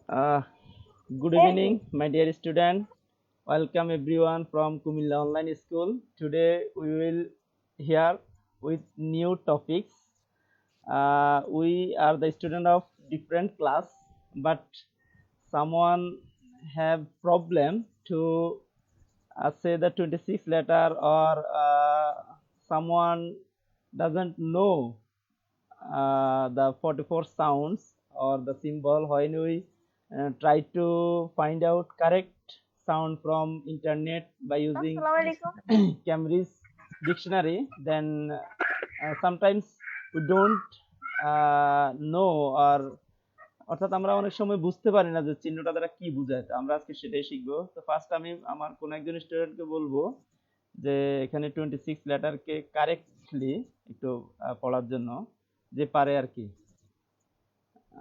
Uh, Good evening, my dear student. Welcome everyone from Kumilla Online School. Today we will hear with new topics. We are the student of different class, but someone have problem to say the 26 letter, or someone doesn't know the 44 sounds or the symbol. When we try to find out correct sound from internet by using Cambridge dictionary, then sometimes we don't know, or অর্থাৎ আমরা অনেক সময় বুঝতে পারি না যে চিহ্নটা দ্বারা কি বোঝায়। তো আমরা আজকে সেটাই শিখবো। তো ফার্স্ট আমি আমার কোন একজন স্টুডেন্টকে বলবো যে এখানে 26 লেটারকে কারেক্টলি একটু পড়ার জন্য, যে পারে আর কি।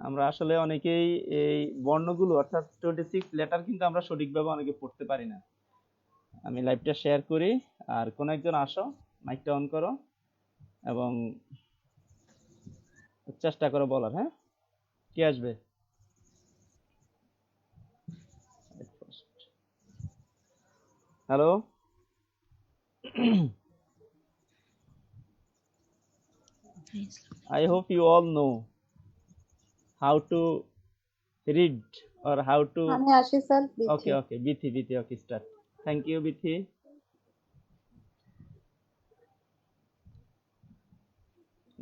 আমরা আসলে অনেকেই এই বর্ণগুলো অর্থাৎ 26 লেটার কিন্তু আমরা সঠিকভাবে অনেকে পড়তে পারি না। আমি লাইভটা শেয়ার করি, আর কোন একজন আসো, মাইকটা অন করো এবং চেষ্টা করো বলার। হ্যাঁ, কে আসবে? Hello. I hope you all know how to read or how to. আমি আসি sir. Okay, Bithi, okay, start. Thank you, Bithi.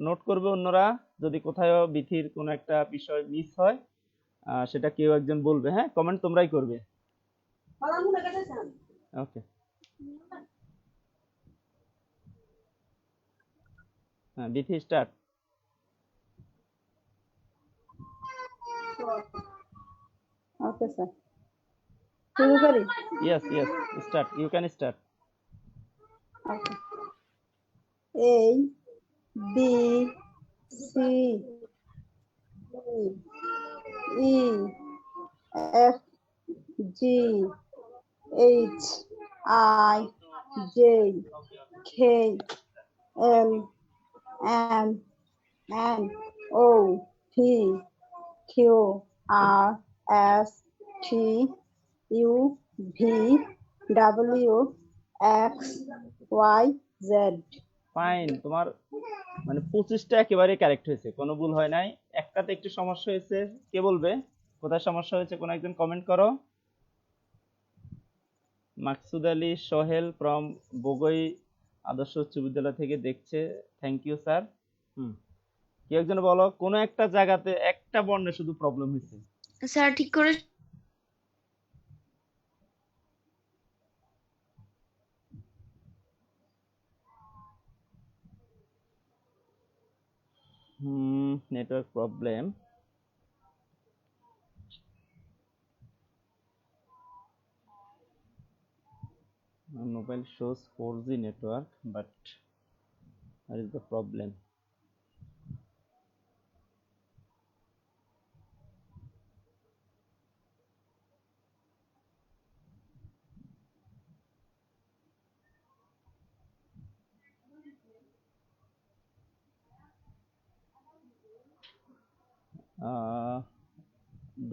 Note করবে অন্যরা, যদি কোথাও বিথির কোনো একটা বিষয় মিস হয় সেটা কেউ একজন বলবে। হ্যাঁ, কমেন্ট তোমরাই করবে। ওকে, হ্যাঁ, বিথি স্টার্ট। ওকে স্যার, শুরু করি। Yes, start, you can start. Okay, A B C D E F G H I J K L M N O P Q R S T U V W X Y Z। Fine, তোমার মানে 25টা একেবারে correct হয়েছে, কোনো ভুল হয় নাই। একটাতে একটু সমস্যা হয়েছে, কে বলবে কোথায় সমস্যা হয়েছে? কোন একজন কমেন্ট করো। মাকসুদ আলী সোহেল ফ্রম বগই আদর্শ উচ্চ বিদ্যালয় থেকে দেখছে, থ্যাংক ইউ স্যার। কেউ একজন বলো কোন একটা জায়গাতে একটা বর্ণে শুধু প্রবলেম হয়েছে। স্যার ঠিক করে network problem. My mobile shows 4G network, but what is the problem?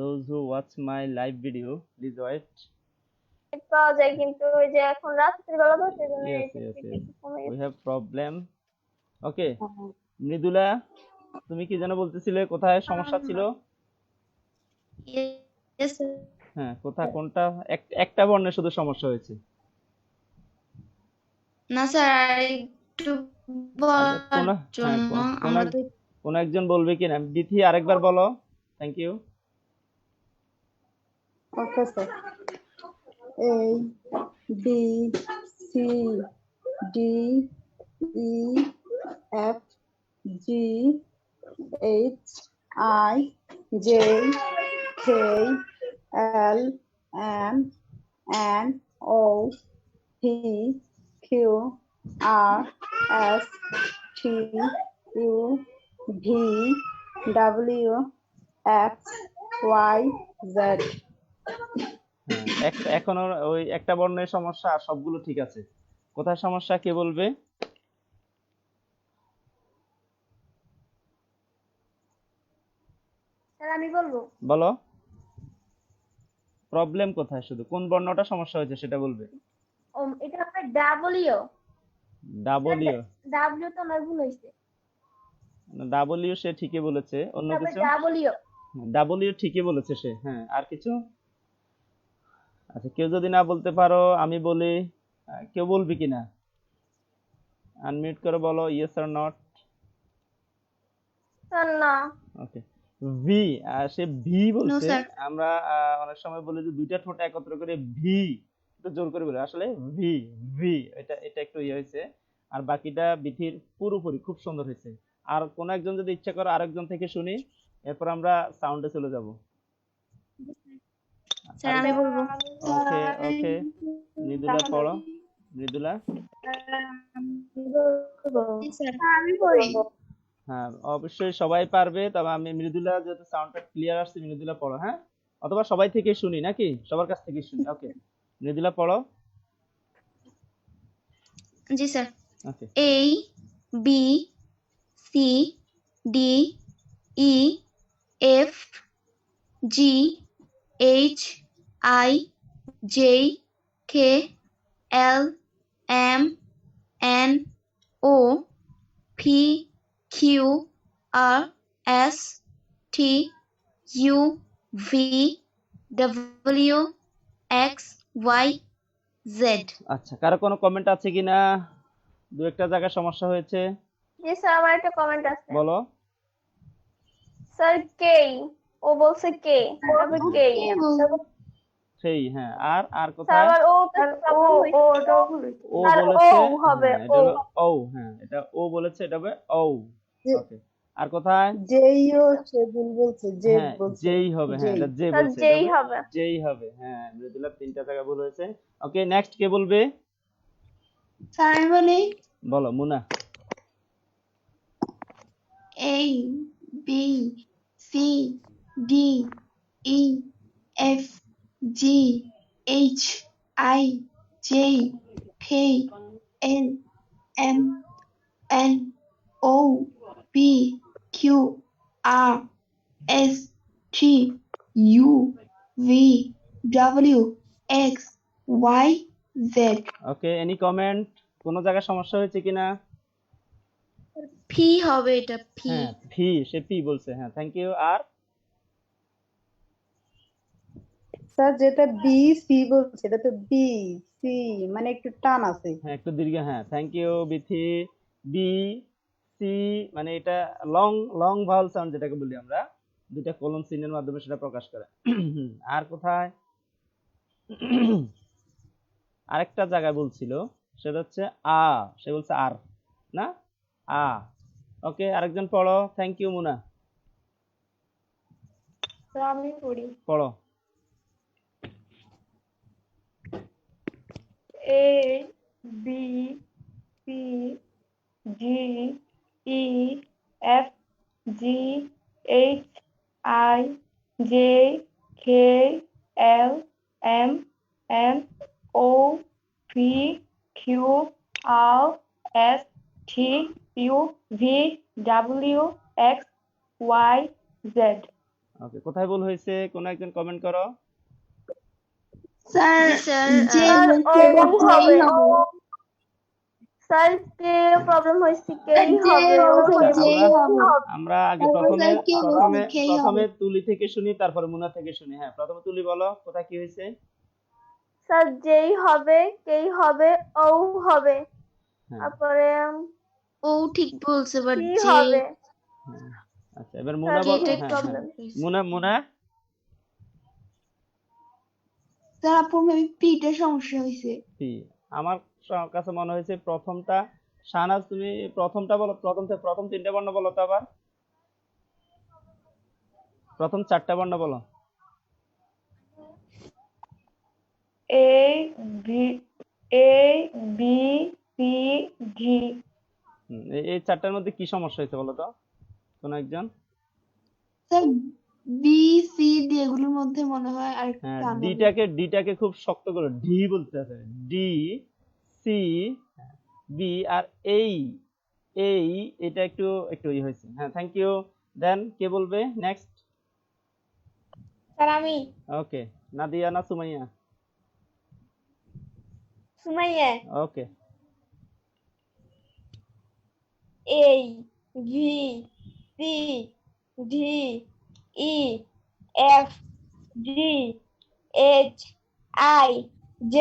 Those who watch my live video, please wait. পাওয়া যায়, কিন্তু ওই যে এখন রাত্রি বেলা তো সেজন্য Yes, we have problem. Okay, Mridula, তুমি কি যেন বলতেছিলে, কোথায় সমস্যা ছিল? হ্যাঁ, কোনটা একটা বর্ণে শুধু সমস্যা হয়েছে? না স্যার, একটু বলার জন্য আমরা কোন একজন বলবে কিনা? বিথি আরেকবার বলো। Thank you. Okay sir, A B C D E F G H I J K L M N O P Q R S T U V W X Y Z। এখনো ওই একটা বর্ণের সমস্যা, আর সবগুলো ঠিক আছে। কোথায় সমস্যা কে বলবে? স্যার আমি বলবো। বলো। প্রবলেম কোথায়, শুধু কোন বর্ণটা সমস্যা হয়েছে সেটা বলবে। এটা হবে ডাব্লিউ। ডাবল ইউ, ডাব্লিউ তো আমার ভুল হয়েছে। ডাবল ইউ সে ঠিকই বলেছে, অন্য তবে কিছু? ডাব্লিউ। ডাবল ইউ ঠিকই বলেছে সে, হ্যাঁ। আর কিছু? আচ্ছা, কেউ যদি না বলতে পারো আমি বলি, কেউ বলবি কিনা? আনমিউট করে বলো ইয়েস অর নট। না। ওকে, ভি, সে ভি নো বলছে। স্যার। আমরা অনেক সময় বলি যে দুইটা ঠোঁট একত্র করে ভি, একটু জোর করে বলে, আসলে ভি, ভি, এটা এটা একটু ইয়ে হয়েছে। আর বাকিটা বিথির পুরোপুরি খুব সুন্দর হয়েছে। আর কোন একজন যদি ইচ্ছা করে আরেকজন থেকে শুনি, এরপর আমরা সাউন্ডে চলে যাব। স্যার আমি বলবো। ওকে ওকে, মৃদুলা পড়ো, মৃদুলা। জি স্যার। আমি বলবো। হ্যাঁ, অবশ্যই সবাই পারবে, তবে আমি মৃদুলা, যেহেতু সাউন্ডটা ক্লিয়ার আসছে, মৃদুলা পড়ো, হ্যাঁ। অথবা সবাই থেকে শুনি, নাকি সবার কাছ থেকে শুনি? ওকে, মৃদুলা পড়ো। জি sir. Okay, A B C D E F G H I J K L M N O P Q R S T U V W X Y Z. আচ্ছা, কারো কোনো কমেন্ট আছে কিনা? দু একটা জায়গায় সমস্যা হয়েছে, জি স্যার, আমার একটা কমেন্ট আছে। বলো। স্যার কে, ও বলছে কে, তবে কে। সেই, হ্যাঁ। আর আর স্যার কোথায়? আবার ও ওটাও ভুল হয়েছে। ও স্যার বলেছে, ও হবে, হ্যাঁ, এটা ও। হলো ও, হ্যাঁ, এটা ও বলেছে, এটা হবে ও। ওকে, আর কোথায়? যেইও সে ভুল বলছে, যে হ্যাঁ, বলছে যেই হবে, হ্যাঁ, যেই। এটা যে স্যার বলছে, এটা যেই হবে হবে। যেই হবে, হ্যাঁ। মৃদুলা তিনটা জায়গা ভুল হয়েছে। ওকে, নেক্সট কে বলবে? স্যার আমি বলি। বলো, মুনা। A B C D E F G H I J K L M N O P Q R S T U V W X Y Z. Okay, any comment? কোন জায়গায় সমস্যা হয়েছে কিনা? ফি হবে এটা, ফি। হ্যাঁ, ভি, সে পি বলছে, হ্যাঁ, থ্যাংক ইউ। আর স্যার যেটা বি সি বলছে এটা তো বি সি, মানে একটু টান আছে। হ্যাঁ, একটু দীর্ঘ, হ্যাঁ, thank you Bithi. B C, মানে এটা লং, লং ভাওয়াল সাউন্ড যেটাকে বলি আমরা, দুইটা কোলন চিহ্নের মাধ্যমে সেটা প্রকাশ করে। আর কোথায়? আরেকটা জায়গায় বলছিল, সেটা হচ্ছে আ, সে বলছে আর, না আ। ওকে, আরেকজন পড়ো, থ্যাংক ইউ মুনা, স্যার আমি পড়ি। পড়ো। A B C G E F G H I J K L M N O P Q R S T U V W X Y Z. Okay, কোথায় ভুল হয়েছে কোন একজন comment করো। Sir যে স্যার বলছে ও যেই হবে। হবে। স্যার কে প্রবলেম হয়েছে, কেই যে হবে, ও বলছে আচ্ছা, হবে। যেই হবে। আমরা আগে তারপর প্রথমে স্যার কে বলছে প্রথমে খেই প্রথমে হবে। তুলি থেকে শুনি, তারপরে মুনা থেকে শুনি। হ্যাঁ, প্রথমে তুলি বলো, কোথায় কি হয়েছে? স্যার যেই হবে, কেই হবে, ও হবে, হ্যাঁ, তারপরে ও ঠিক বলছে, বাট কি যে হবে। হ্যাঁ। আচ্ছা, এবার স্যার মুনা বল। এটা হ্যাঁ হ্যাঁ, প্রবলেম। মুনা মুনা। স্যার আপুর মেবি পিটা সমস্যা হয়েছে। পি, আমার কাছে মনে হয়েছে প্রথমটা। শাহনাজ, তুমি প্রথমটা বলো, প্রথম তিনটা বর্ণ বলো তো আবার, প্রথম চারটা বর্ণ বলো। A B A B C D. এই চারটার মধ্যে কি সমস্যা হয়েছে বলো তো, কোন একজন? স্যার বি সি ডি এগুলোর মধ্যে মনে হয় আর একটু হ্যাঁ, টান হবে। ডিটাকে খুব শক্ত করে ডি বলতে আছে, ডি সি বি, আর এই এই এটা একটু একটু ই হয়েছে। হ্যাঁ, থ্যাংক ইউ। দেন কে বলবে নেক্সট? স্যার আমি ওকে, নাদিয়া না সুমাইয়া? সুমাইয়া ওকে, A V C D E F G H I J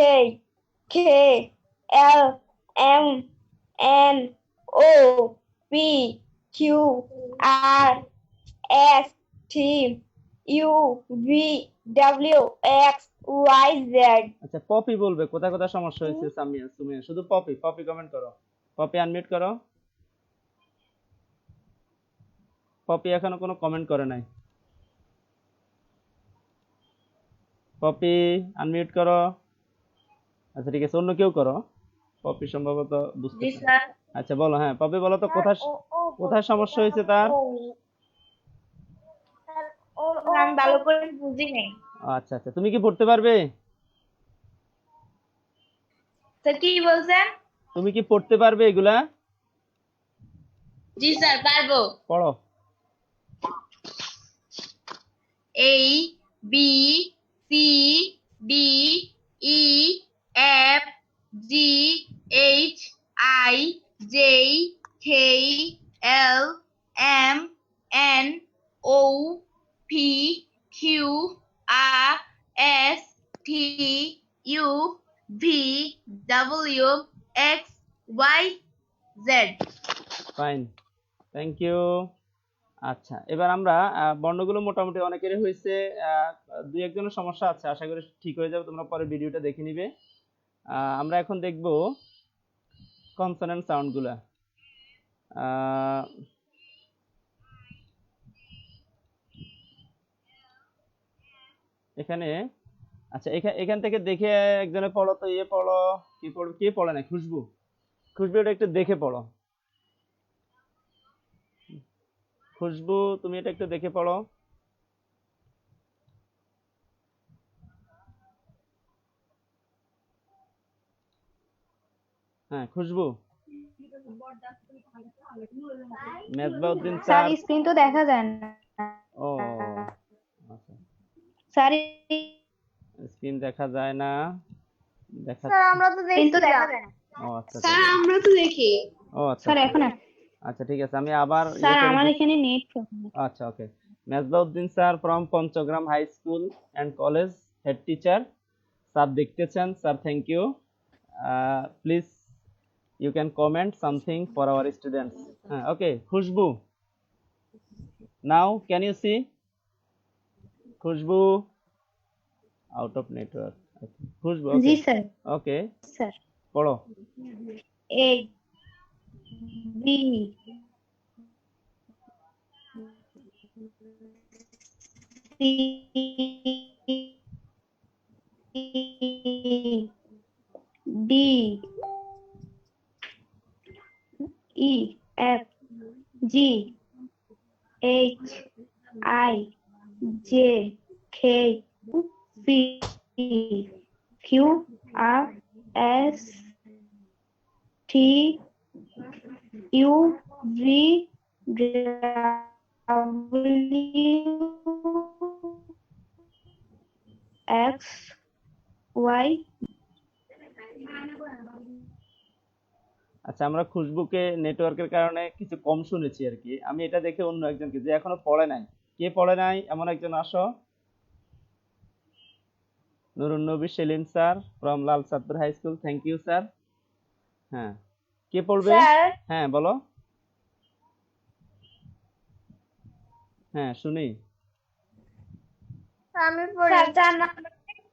K L M N O P Q R S T U V W X Y Z আচ্ছা পপি বলবে। কোথায় কোথায় সমস্যা হয়েছে সামিয়া সুমিয়া? শুধু পপি, পপি কমেন্ট করো। পপি আনমিউট করো। Poppy এখনো কোনো কমেন্ট করে নাই। পপি আনমিউট করো। আচ্ছা ঠিক আছে, অন্য কেউ করো। পপি সম্ভবত বুঝতে জি পারে। স্যার আচ্ছা বলো, হ্যাঁ পপি বলো তো কোথায় কোথায় সমস্যা হয়েছে তার? আমি ভালো করে বুঝি নাই আচ্ছা আচ্ছা, তুমি কি পড়তে পারবে? স্যার কি বলছেন তুমি কি পড়তে পারবে এগুলা? জি স্যার পারবো পড়ো। A B C D E F G H I J K L M N O P Q R S T U V W X Y Z fine, thank you. আচ্ছা এবার আমরা বর্ণগুলো মোটামুটি অনেকেরই হয়েছে। দুই একজনের সমস্যা আছে, আশা করি ঠিক হয়ে যাবে। তোমরা পরে ভিডিওটা দেখে নিবে। আমরা এখন দেখব কনসোনেন্ট সাউন্ডগুলা। এখানে আচ্ছা এখান থেকে দেখে একজনে পড়ো তো। ইয়ে পড়ো, কি পড়বে? কে পড়ে না? খুশবু, খুশবু এটা একটু দেখে পড়ো। খুশবু তুমি এটা একটু দেখে পড়ো। হ্যাঁ Khushbu. Mezbauddin sir sir. Screen তো দেখা যায় না। ও আচ্ছা, স্যার স্ক্রিন দেখা যায় না। দেখা স্যার আমরা তো স্ক্রিন তো দেখা দেখছিলাম যায় না। ও আচ্ছা স্যার আচ্ছা। আমরা তো দেখি। ও আচ্ছা স্যার আচ্ছা। এখন আচ্ছা ঠিক আছে, আমি আবার স্যার করে আমার দিই। এখানে নেট প্রবলেম। আচ্ছা okay. Mezbauddin sir from Panchagram high school and college, head teacher. Sir দেখতেছেন sir, thank you. Please you can comment something for our students. Okay, Khushbu, now can you see? Khushbu out of network. Okay. Khushbu, G okay, sir. okay, sir পড়ো। A B C D E F G H I J K P Q R S T U V W X Y। আচ্ছা আমরা খুশবুকে নেটওয়ার্কের কারণে কিছু কম শুনেছি আর কি। আমি এটা দেখে অন্য একজনকে, যে এখনো পড়ে নাই, কে পড়ে নাই এমন একজন আসো। Nurun Nabi Selim sir from Lal Chandpur high school, thank you sir. হ্যাঁ কে পড়বে? স্যার হ্যাঁ বলো। হ্যাঁ শুনি। আমি পড়ি স্যার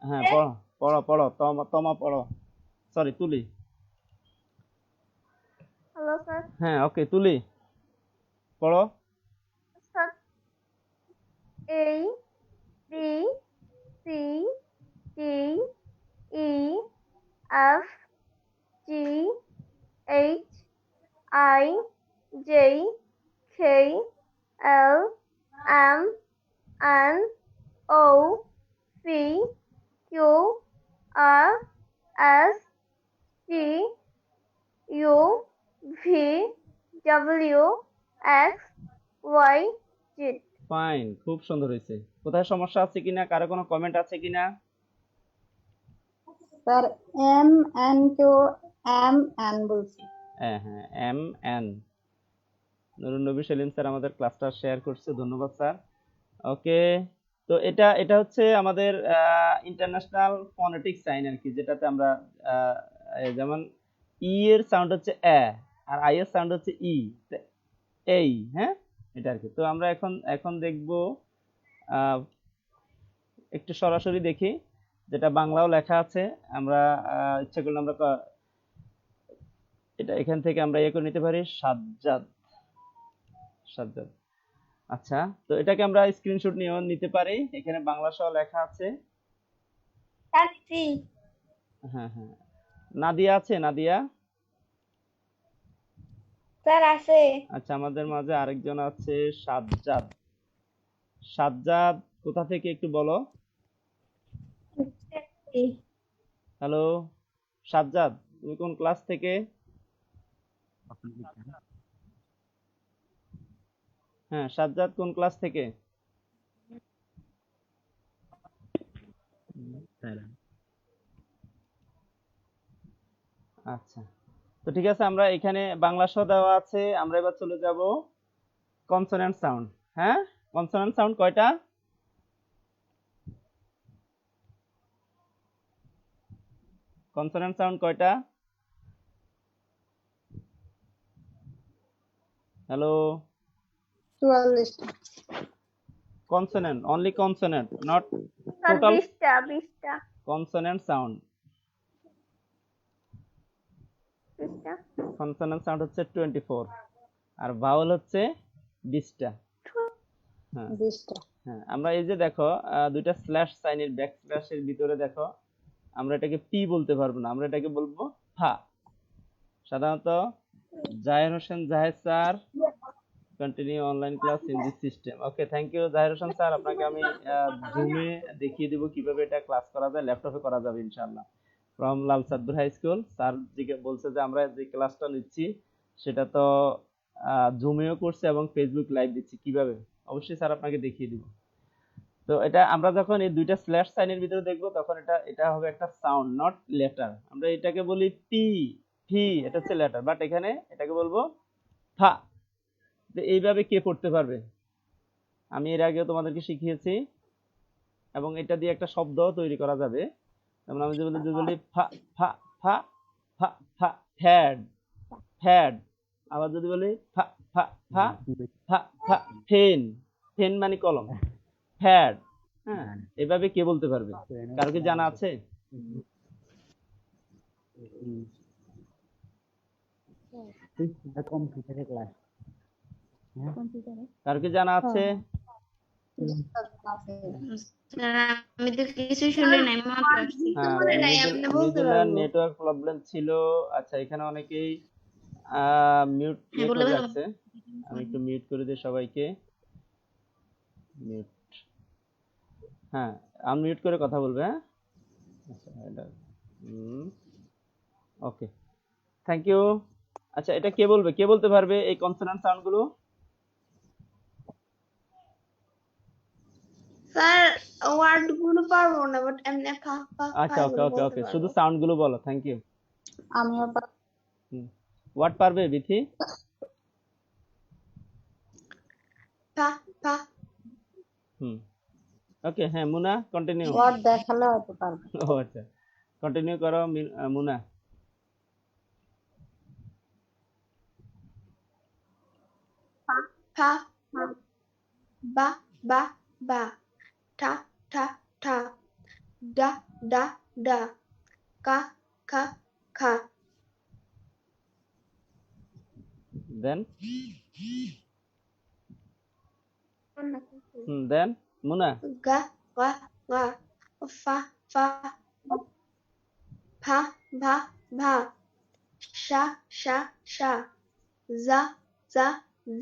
হ্যাঁ পড়ো পড়ো পড়ো, তমা তমা পড়ো। সরি তুলি। হ্যালো স্যার হ্যাঁ ওকে তুলি পড়ো। Sir A B C D E F G H I J K L M N O P Q R S T U V W X Y Z fine, খুব সুন্দর হয়েছে। কোথায় সমস্যা আছে কিনা, কারো কোনো কমেন্ট আছে কিনা? স্যার এম এন কেও এম এন বলছি। হ্যাঁ হ্যাঁ, M N. Nurun Nabi Selim sir আমাদের ক্লাসটা শেয়ার করছে, ধন্যবাদ স্যার। ওকে, তো এটা এটা হচ্ছে আমাদের ইন্টারন্যাশনাল ফনেটিক সাইন আর কি, যেটাতে আমরা যেমন ই এর সাউন্ড হচ্ছে এ, আর আই এর সাউন্ড হচ্ছে ই, এই, হ্যাঁ, এটা আর কি। তো আমরা এখন এখন দেখব, আহ, একটু সরাসরি দেখি, যেটা বাংলাও লেখা আছে। আমরা ইচ্ছা করলে আমরা এটা এখান থেকে আমরা ইয়ে করে নিতে পারি, সাজ্জাদ, সাজ্জাদ। আচ্ছা, তো এটাকে আমরা স্ক্রিনশট নিয়েও নিতে পারি, এখানে বাংলা সহ লেখা আছে। Sir C. হ্যাঁ হ্যাঁ, নাদিয়া আছে, নাদিয়া? স্যার আছে। আচ্ছা, আমাদের মাঝে আরেকজন আছে, সাজ্জাদ। সাজ্জাদ কোথা থেকে একটু বলো। হ্যালো সাজ্জাদ, তুমি কোন ক্লাস থেকে? হ্যাঁ, সাজ্জাদ কোন ক্লাস থেকে? আচ্ছা, তো ঠিক আছে, আমরা এখানে বাংলা সহ দেওয়া আছে। আমরা এবার চলে যাব কনসোনেন্ট সাউন্ড। হ্যাঁ, কনসোনেন্ট সাউন্ড কয়টা? কনসোনেন্ট সাউন্ড কয়টা? হ্যালো, 44টা। Consonant, only consonant, not sir total 20টা 20টা কনসোনেন্ট সাউন্ড। 20টা। কনসোনেন্ট সাউন্ড হচ্ছে 24, আর ভাওয়েল হচ্ছে 20টা। হ্যাঁ 20টা। হ্যাঁ, আমরা এই যে দেখো, দুইটা স্ল্যাশ সাইনের ব্যাক স্ল্যাশের ভিতরে দেখো, আমরা এটাকে পি বলতে পারবো না, আমরা এটাকে বলবো ফা। সাধারণত Zahir Hossain Zahed sir, continue online class in this system. Okay, thank you Zahir Hossain sir, আপনাকে আমি জুমে দেখিয়ে দিব কিভাবে এটা ক্লাস করা যায়, ল্যাপটপে করা যাবে ইনশাআল্লাহ। From Lal Sadpur high school. Sir বলছে যে আমরা যে ক্লাসটা নিচ্ছি সেটা তো জুমেও করছে এবং ফেসবুক লাইভ দিচ্ছি, কিভাবে অবশ্যই স্যার আপনাকে দেখিয়ে দিব। তো এটা আমরা যখন এই দুইটা স্ল্যাশ সাইনের ভিতরে দেখবো, তখন এটা এটা হবে একটা সাউন্ড, নট লেটার। আমরা এটাকে বলি পি, ফি, এটা হচ্ছে লেটার, বাট এখানে এটাকে বলবো ফা। তো এইভাবে কে পড়তে পারবে? আমি এর আগেও তোমাদেরকে শিখিয়েছি, এবং এটা দিয়ে একটা শব্দ তৈরি করা যাবে। যেমন আমি যদি বলি ফা ফা ফা ফা ফা, ফ্যাড, ফ্যাড। আবার যদি বলি ফা ফা ফা ফা ফা, ফেন, ফেন মানে কলম, ফ্যাড। হ্যাঁ, এভাবে কে বলতে পারবে? কারো কি জানা আছে? কারো কি জানা আছে? স্যার আমি তো কিছু শুনি নাই, মাত্র আসছি। হ্যাঁ, মিডিলের নেটওয়ার্ক প্রবলেম ছিল। আচ্ছা, এখানে অনেকেই মিউট হ্যাঁ, বলে করে দাও। রাখছে, আমি একটু মিউট করে দিই সবাইকে। মিউট, হ্যাঁ, আনমিউট করে কথা বলবে। হ্যাঁ, আচ্ছা, এটা ওকে, থ্যাংক ইউ। আচ্ছা, এটা কে বলবে, কে বলতে পারবে এই কনসোনেন্ট সাউন্ড গুলো? স্যার ওয়ার্ড গুলো পারবো না, বাট এমনি ফা ফা আচ্ছা, ওকে ওকে ওকে, শুধু সাউন্ড গুলো বলো। Thank you. আমিও হোয়াট পারবে বিথি? ফা ফা। ওকে, হ্যাঁ, মুনা কন্টিনিউ। ওয়ার্ড দেখালে হয়তো পারবে। ও আচ্ছা, কন্টিনিউ করো মুনা। ফা ফা বা বা বা, ঠা ঠা ঠা, ডা ডা ডা, কা খা খা। দেন দেন মুনা। গা গা গা, ফা ফা, ভা ভা ভা, সা সা সা, যা যা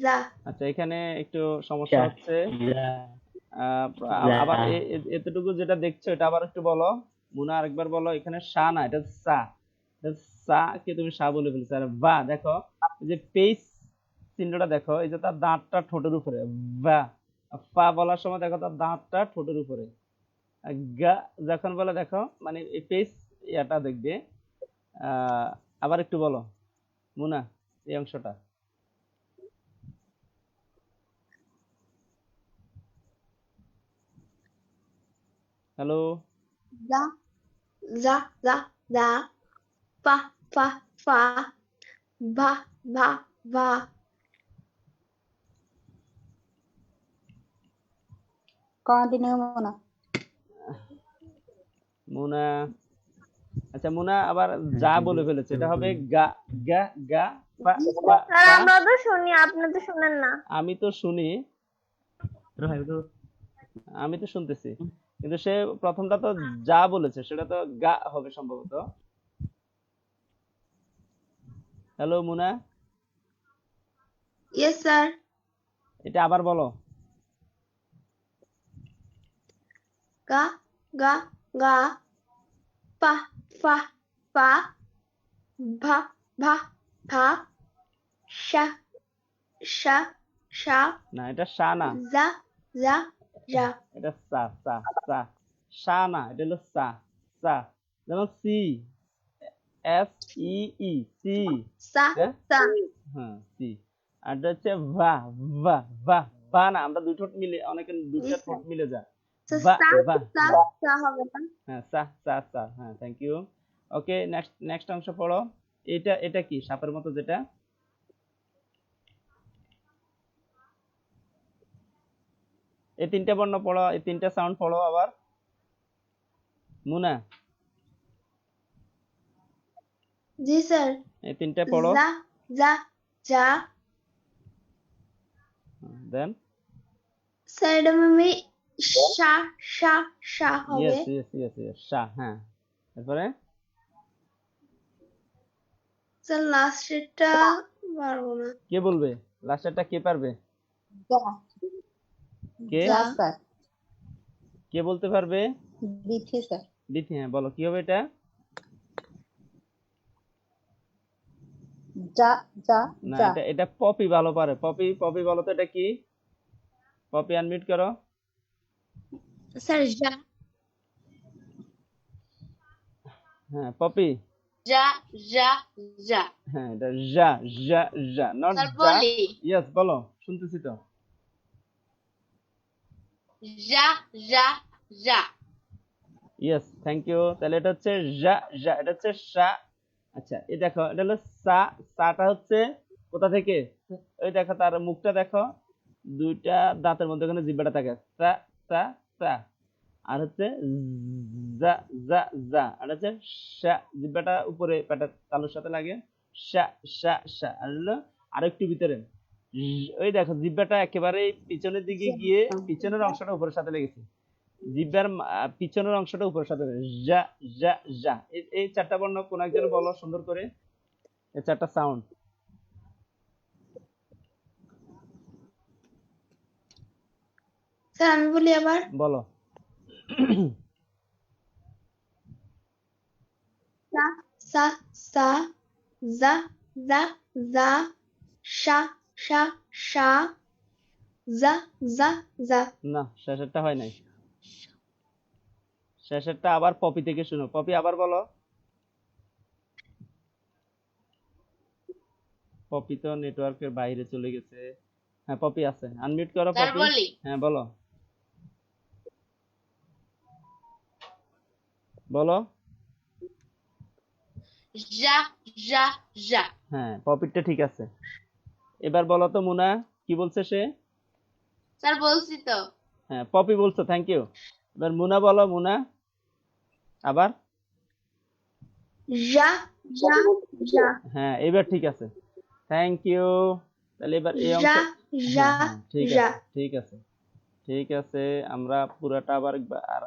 যা। আচ্ছা, এখানে একটু সমস্যা হচ্ছে। আবার এতটুকু যেটা দেখছো এটা আবার একটু বলো মুনা, আরেকবার বলো। এখানে সা না, এটা সা। সা কে তুমি সা বলে ফেলছো। আর বা দেখো, এই যে পেস চিহ্নটা দেখো, এই যে তার দাঁতটা ঠোঁটের উপরে, বা। ফা বলার সময় দেখো তার দাঁতটা ঠোঁটের উপরে। আর গা যখন বলে দেখো মানে এই ফেস ইয়াটা দেখবে। আবার একটু বলো মুনা এই অংশটা। হ্যালো। যা যা যা যা পা পা পা ভা ভা ভা Continue Mona. মুনা আচ্ছা মুনা আবার যা বলে ফেলেছে, এটা হবে গা গা গা পা পা স্যার পা। আমরা তো শুনি, আপনি তো শুনেন না। আমি তো শুনি, আমি তো শুনতেছি, কিন্তু সে প্রথমটা তো যা বলেছে সেটা তো গা হবে সম্ভবত। হ্যালো মুনা, ইয়েস স্যার এটা আবার বলো। গা গা গা পা পা পা ভা ভা ভা শা শা শা না এটা সা না, যা যা যা এটা সা সা সা। সা না, এটা হলো সা সা। যেমন C, S E E C. সা হ্যাঁ সা হ্যাঁ সি। আর এটা হচ্ছে ভা ভা ভা ভা না, আমরা দুই ঠোঁট মিলে, অনেকে দুইটা ঠোঁট মিলে যায়। ভা সা ভা সা ভা। সা হবে না হ্যাঁ সা সা সা। হ্যাঁ thank you. Okay next next অংশ পড়ো। এটা এটা কি সাপের মতো যেটা? এই তিনটা বর্ণ পড়ো, এই তিনটা সাউন্ড পড়ো আবার মুনা, জি স্যার এই তিনটা পড়ো। যা যা যা দেন স্যার এটা আমি শা শা শা হবে ইয়েস ইয়েস ইয়েস ইয়েস সা। হ্যাঁ তারপরে স্যার লাস্টেরটা পারবো না কে বলবে? লাস্টেরটা কে পারবে? Ja. কে যা Ja sir. কে বলতে পারবে? Bithi sir. দিতি, হ্যাঁ বলো কি হবে এটা? Ja ja না ja. এটা এটা পপি ভালো পারে। পপি পপি বলো তো এটা কি? পপি আনমিউট করো। স্যার যা হ্যাঁ পপি। যা যা যা হ্যাঁ এটা যা যা যা, নট স্যার যা। বলি ইয়েস বলো, শুনতেছি তো। যা যা যা ইয়েস থ্যাংক ইউ। তাহলে এটা হচ্ছে যা যা, এটা হচ্ছে সা। আচ্ছা এই দেখো এটা হলো সা। সাটা হচ্ছে কোথা থেকে? ওই দেখো তার মুখটা দেখো, দুইটা দাঁতের মধ্যে ওখানে জিহ্বাটা থাকে। সা সা সা। আর হচ্ছে যা যা যা, আর হচ্ছে সা, জিহ্বাটা উপরে পেটের তালুর সাথে লাগে। সা সা সা। আর হলো আরেকটু ভিতরে ওই দেখো জিহ্বাটা একেবারে পিছনের দিকে গিয়ে পিছনের অংশটা উপরের সাথে লেগেছে। জিহ্বার পিছনের অংশটা উপরের সাথে লেগেছে। যা যা যা। এই চারটা বর্ণ কোন একজন বলো সুন্দর করে, এই চারটা সাউন্ড স্যার আমি বলি আবার বলো। সা সা সা যা যা যা শা শা শা যা যা যা না শেষেরটা হয় নাই, শেষেরটা আবার পপি থেকে শুনো। পপি আবার বলো। পপি তো নেটওয়ার্কের বাইরে চলে গেছে। হ্যাঁ পপি আছে, আনমিউট করো স্যার পপি। বলি হ্যাঁ বলো বলো। যা যা যা হ্যাঁ পপিরটা ঠিক আছে। এবার বলো তো মুনা কি বলছে সে? স্যার বলছি তো হ্যাঁ পপি বলছো, থ্যাংক ইউ। এবার মুনা বলো, মুনা আবার। যা যা যা হ্যাঁ এবার ঠিক আছে, থ্যাংক ইউ। তাহলে এবার এই অংশ, যা যা হ্যাঁ হ্যাঁ ঠিক যা আছে ঠিক আছে ঠিক আছে। আমরা পুরাটা আবার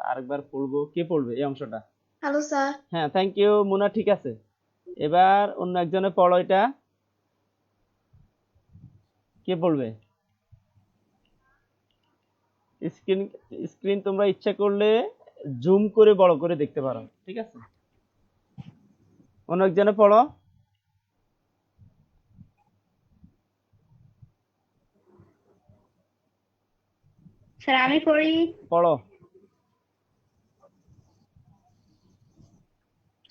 আরেকবার পড়বো। কে পড়বে এই অংশটা? হ্যালো স্যার হ্যাঁ থ্যাংক ইউ মুনা, ঠিক আছে। এবার অন্য একজনে পড়ো এটা। কে পড়বে? স্ক্রিন স্ক্রিন তোমরা ইচ্ছা করলে জুম করে বড় করে দেখতে পারো, ঠিক আছে। অন্য একজনে পড়ো। স্যার আমি পড়ি। পড়ো।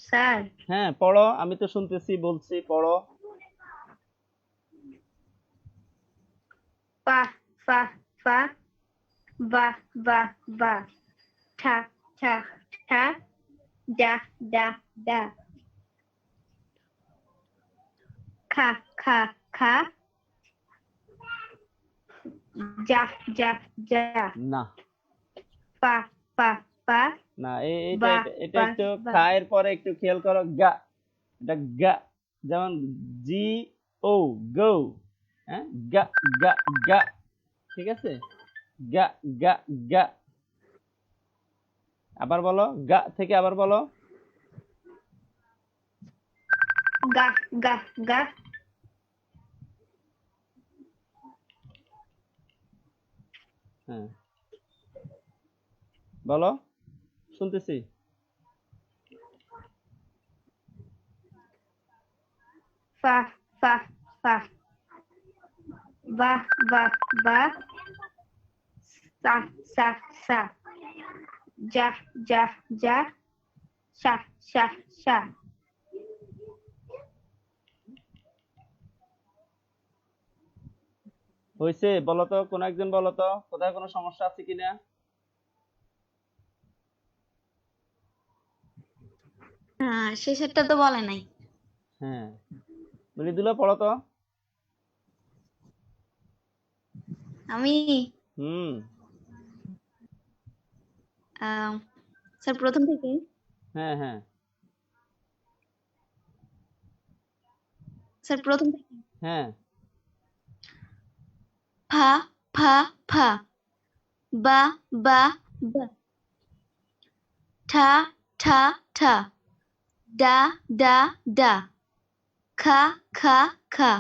স্যার হ্যাঁ পড়ো, আমি তো শুনতেছি, বলছি পড়ো। পা ফা ফা বা বা বা ঠা ঠা ঠা ডা ডা ডা খা খা খা যা যা যা না পা পা পা না, এটা বা এটা এটা বা একটু বা খায়ের পরে একটু খেয়াল করো, গা। এটা গা, যেমন জি ও, গো। হ্যাঁ, গা গা গা, ঠিক আছে, গা গা গা। আবার বলো, গা থেকে আবার বলো। গা গা গা হ্যাঁ বলো, শুনতেছি। ফা ফা ফা বা বা বা সা সা সা যা যা যা সা সা সা হয়েছে? বলো তো, কোন একজন বলো তো, কোথায় কোনো সমস্যা আছে কিনা। শেষেরটা তো বলে নাই। হ্যাঁ, মৃদুলা পড়ো তো। আমি হুম। স্যার প্রথম থেকে হ্যাঁ হ্যাঁ স্যার প্রথম থেকে হ্যাঁ। ফা ফা ফা বা বা বা ঠা ঠা ঠা ডা ডা ডা খা খা খা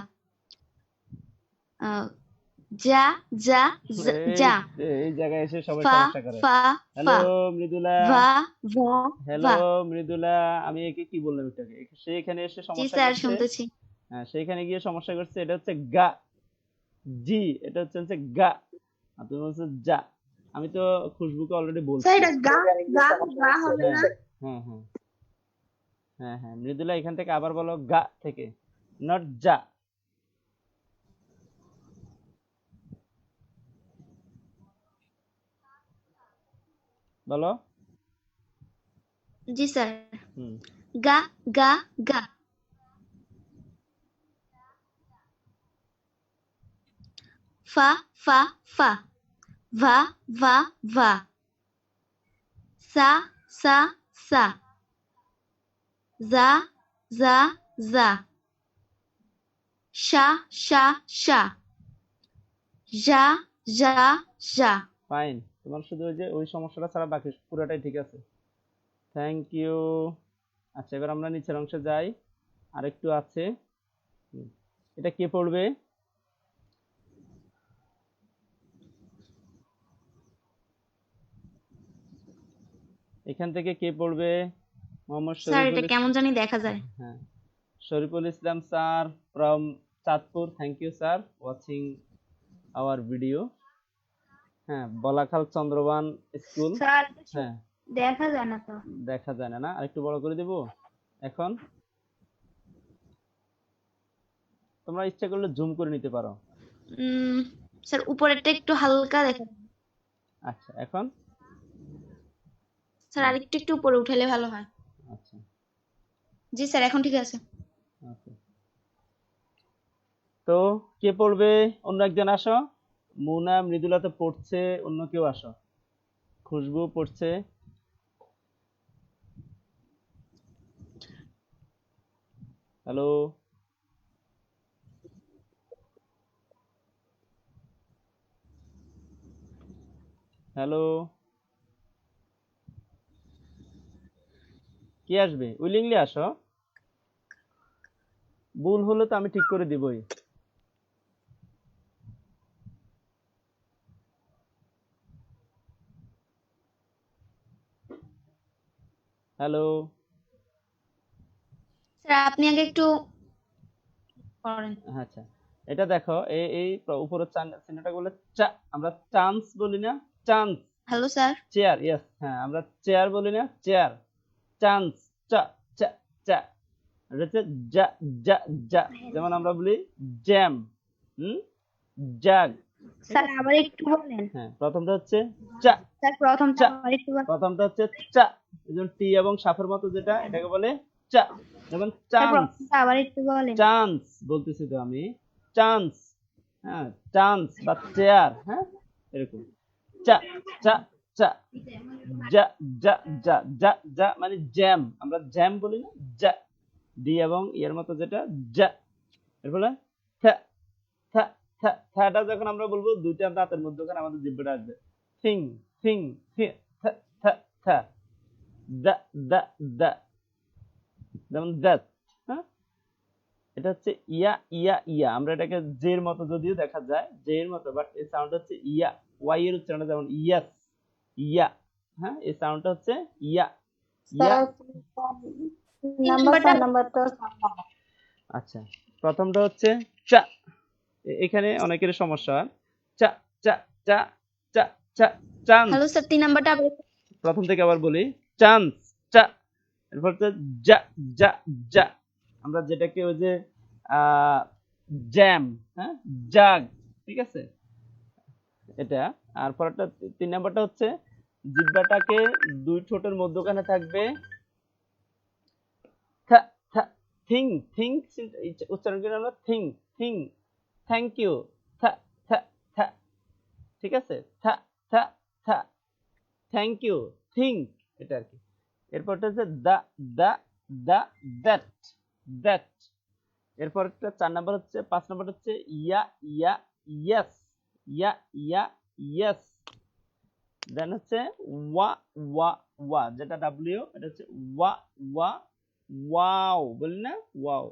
যা যা এই যা এই জায়গায় এসে সবাই ফা সমস্যা করে। ফা হ্যালো ফা মৃদুলা। ভা ভা হ্যালো ভা। মৃদুলা, আমি একে কি বললাম এটাকে, সে এখানে এসে জি সমস্যা স্যার করছে। শুনতেছি। হ্যাঁ, সেখানে গিয়ে সমস্যা করছে। এটা হচ্ছে গা, জি, এটা হচ্ছে গা, আর তুমি বলছো যা। আমি তো খুশবুকে অলরেডি স্যার বলছি। এটা গা গা গা হবে হ্যাঁ না? হ্যাঁ হ্যাঁ হ্যাঁ হ্যাঁ, মৃদুলা এখান থেকে আবার বলো, গা থেকে, নট যা। বলো। জি স্যার। হুম। গা গা গা ফা ফা ফা ভা ভা ভা সা সা সা যা যা যা শা শা শা যা যা যা। ফাইন, তোমার শুধু ওই যে ওই সমস্যাটা ছাড়া বাকি পুরোটাই ঠিক আছে। Thank you. আচ্ছা, এবার আমরা নিচের অংশে যাই, আরেকটু আছে। হুম, এটা কে পড়বে? এখান থেকে কে পড়বে? মোহাম্মদ স্যার শরীফুল এটা কেমন জানি দেখা যায়। হ্যাঁ, Shariful Islam sir from Chandpur. Thank you sir watching our video. হ্যাঁ, বলাখাল চন্দ্রবান স্কুল। স্যার হ্যাঁ, দেখা যায় না তো। দেখা যায় না, না আরেকটু বড় করে দেব এখন। তোমরা ইচ্ছা করলে জুম করে নিতে পারো। স্যার উপরেরটা একটু হালকা দেখা যায়। আচ্ছা, এখন। স্যার আরেকটু একটু উপরে উঠালে ভালো হয়। আচ্ছা, জি স্যার এখন ঠিক আছে। ওকে। তো কে পড়বে? অন্য একজন আসো। মুনা মৃদুলা তো পড়ছে, অন্য কেউ আসো। খুশবু পড়ছে। হ্যালো। হ্যালো। কে আসবে? উইলিংলি আসো, ভুল হলে তো আমি ঠিক করে দিবই। হ্যালো। স্যার আপনি আগে একটু করেন। আচ্ছা, এটা দেখো, এই উপরের চিহ্নটা বলে চা, আমরা চান্স বলি না, chance. Hello sir. Chair, yes, হ্যাঁ আমরা চেয়ার বলি না, চেয়ার। চান্স, চা চা চা। এটা হচ্ছে যা যা যা, যেমন আমরা বলি জ্যাম, জাগ। স্যার আবার একটু বলেন। হ্যাঁ, প্রথমটা হচ্ছে চা, স্যার প্রথমটা চা। আবার একটু বলেন। প্রথমটা হচ্ছে চা, যেমন টি এবং সাপের মতো যেটা, এটাকে বলে চা। যেমন স্যার চান্স, প্রথমটা আবার একটু বলেন। চান্স বলতেছি তো আমি, চান্স, হ্যাঁ, চান্স বা চেয়ার, হ্যাঁ, এরকম চা চা চা। যা যা যা যা যা মানে জ্যাম, আমরা জ্যাম বলি না, যা। ডি এবং এর মতো যেটা, যা। এরপরে থা থা থা, থাটা যখন আমরা বলবো দুইটা দাঁতের মধ্যখানে আমাদের জিহ্বাটা আসবে, থিং থিং থি, থা থা থা। দা দা দা, যেমন দ্যাট, হ্যাঁ। এটা হচ্ছে ইয়া ইয়া ইয়া, আমরা এটাকে জের মতো যদিও দেখা যায়, জের মতো, বাট এই সাউন্ড হচ্ছে ইয়া। ওয়াই এর উচ্চারণটা যেমন ইয়াস, ইয়া, হ্যাঁ, এই সাউন্ডটা হচ্ছে ইয়া ইয়া। স্যার নাম্বারটা আচ্ছা, প্রথমটা হচ্ছে চা, এখানে অনেকের সমস্যা হয়। চা চা চা চা চা, চান্স। হ্যালো স্যার 3 নাম্বারটা আবার প্রথম থেকে আবার বলি, চান্স, চা। এরপর হচ্ছে যা যা যা, আমরা যেটাকে ওই যে জ্যাম, হ্যাঁ, জাগ, ঠিক আছে, এটা। আর পরেরটা 3 নাম্বারটা হচ্ছে জিহ্বাটাকে দুই ঠোঁটের মধ্যখানে থাকবে, থা থা, থিং থিং, উচ্চারণ করি আমরা থিং থিং, থ্যাংক ইউ, থা থা থা, ঠিক আছে, থা থা থা, থ্যাংক ইউ, থিং, এটা আর কি। এরপরটা হচ্ছে দা দা দা, দ্যাট দ্যাট। এরপরটা 4 নাম্বার হচ্ছে, 5 নাম্বার হচ্ছে ইয়া ইয়া ইয়েস, ইয়া ইয়া ইয়েস। দেন হচ্ছে ওয়া ওয়া ওয়া, যেটা ডাব্লিউ, এটা হচ্ছে ওয়া ওয়া ওয়াও, বলি না, ওয়াও।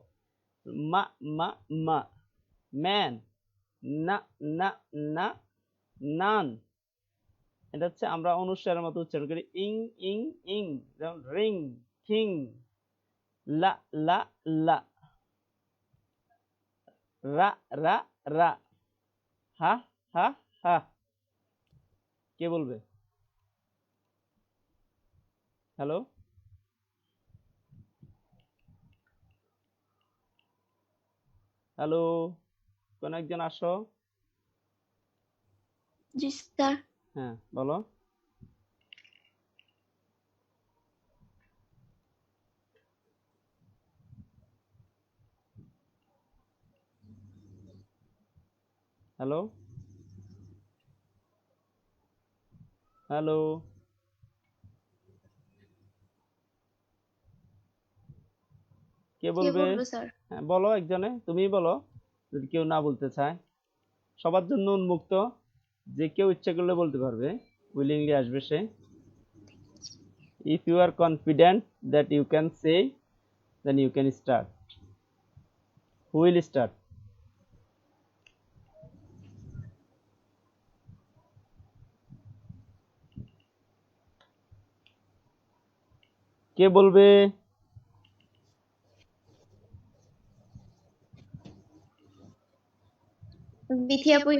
মা মা মা, ম্যান, না না না, নান। এটা হচ্ছে আমরা অনুস্বারের মতো উচ্চারণ করি, ইং ইং ইং, যেমন রিং, কিং, লা লা লা, রা রা রা, হা হা হা। কে বলবে? হ্যালো হ্যালো, কোন একজন আসো। জি স্যার। হ্যাঁ, বলো। হ্যালো হ্যালো, কে কে বলবে? বলবে স্যার? হ্যাঁ, বলো, একজনে, তুমিই বলো, যদি কেউ না বলতে চায়। সবার জন্য উন্মুক্ত, যে কেউ ইচ্ছে করলে বলতে পারবে, উইলিংলি আসবে সে। If you are confident that you can say, then you can start. Who will start? কে বলবে? বিথি আপু।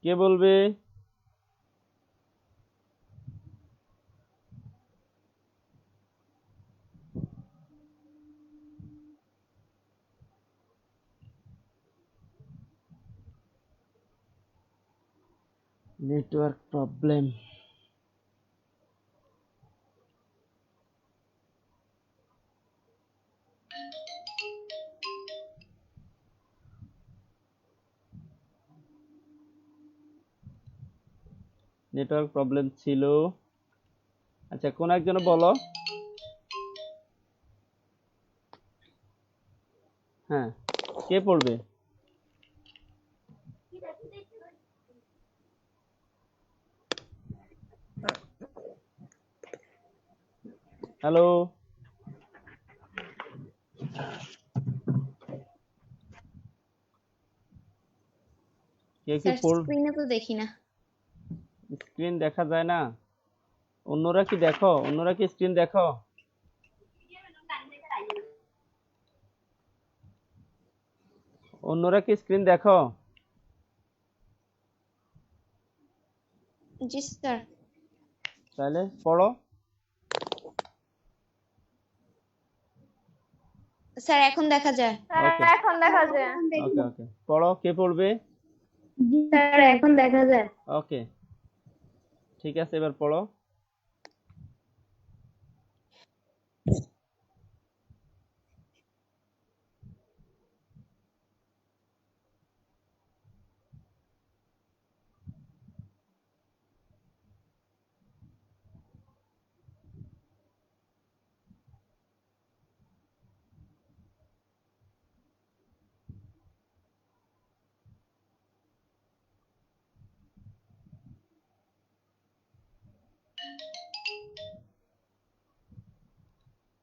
কে বলবে? Network problem. নেটওয়ার্ক প্রবলেম ছিল। আচ্ছা, কোন একজন বলো। হ্যাঁ, কে পড়বে? হ্যালো, কেউ কি স্যার স্ক্রিনে তো দেখি না। স্ক্রিন দেখা যায় না? অন্যরা কি দেখো? অন্যরা কি স্ক্রিন দেখো? অন্যরা কি স্ক্রিন দেখো? জি স্যার। তাহলে পড়ো। স্যার এখন দেখা যায়। ওকে এখন দেখা যায়। ওকে ওকে পড়ো, কে পড়বে? স্যার এখন দেখা যায়। ওকে ঠিক আছে, এবার পড়ো।